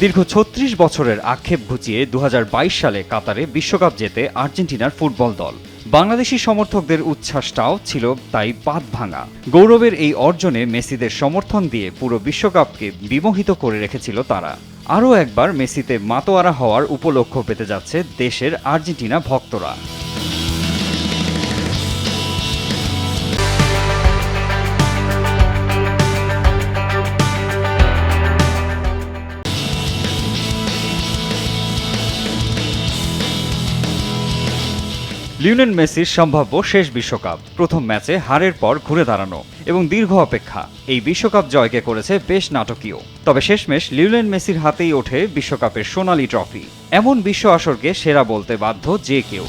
দীর্ঘ ৩৬ বছরের আক্ষেপ ঘুচিয়ে ২০২২ সালে কাতারে বিশ্বকাপ জেতে আর্জেন্টিনার ফুটবল দল। বাংলাদেশি সমর্থকদের উচ্ছ্বাসটাও ছিল তাই বাঁধ ভাঙা। গৌরবের এই অর্জনে মেসিদের সমর্থন দিয়ে পুরো বিশ্বকাপকে বিমোহিত করে রেখেছিল তারা। আরও একবার মেসিতে মাতোয়ারা হওয়ার উপলক্ষ পেতে যাচ্ছে দেশের আর্জেন্টিনা ভক্তরা। লিওনেল মেসির সম্ভাব্য শেষ বিশ্বকাপ, প্রথম ম্যাচে হারের পর ঘুরে দাঁড়ানো এবং দীর্ঘ অপেক্ষা এই বিশ্বকাপ জয়কে করেছে বেশ নাটকীয়। তবে শেষমেশ লিওনেল মেসির হাতেই ওঠে বিশ্বকাপের সোনালী ট্রফি। এমন বিশ্ব আসরকে সেরা বলতে বাধ্য যে কেউ।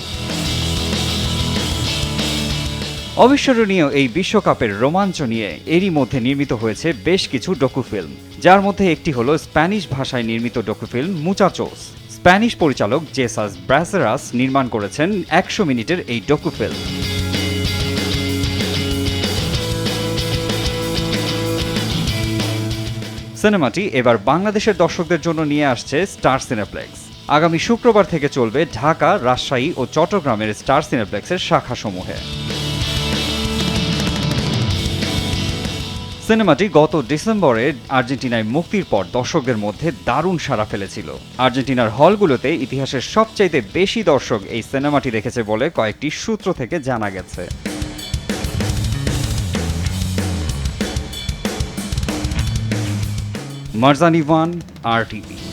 অবিস্মরণীয় এই বিশ্বকাপের রোমাঞ্চ নিয়ে এরই মধ্যে নির্মিত হয়েছে বেশ কিছু ডকুফিল্ম, যার মধ্যে একটি হলো স্প্যানিশ ভাষায় নির্মিত ডকুফিল্ম মুচাচোস। স্প্যানিশ পরিচালক জেসাস ব্রাসেরাস নির্মাণ করেছেন ১০০ মিনিটের এই ডকুফিল্ম। সিনেমাটি এবার বাংলাদেশের দর্শকদের জন্য নিয়ে আসছে স্টার সিনেপ্লেক্স। আগামী শুক্রবার থেকে চলবে ঢাকা, রাজশাহী ও চট্টগ্রামের স্টার সিনেপ্লেক্সের শাখাসমূহে। সিনেমাটি গত ডিসেম্বরে আর্জেন্টিনায় মুক্তির পর দর্শকদের মধ্যে দারুণ সাড়া ফেলেছিল। আর্জেন্টিনার হলগুলোতে ইতিহাসের সবচাইতে বেশি দর্শক এই সিনেমাটি দেখেছে বলে কয়েকটি সূত্র থেকে জানা গেছে। মারজান ইভান, RTV।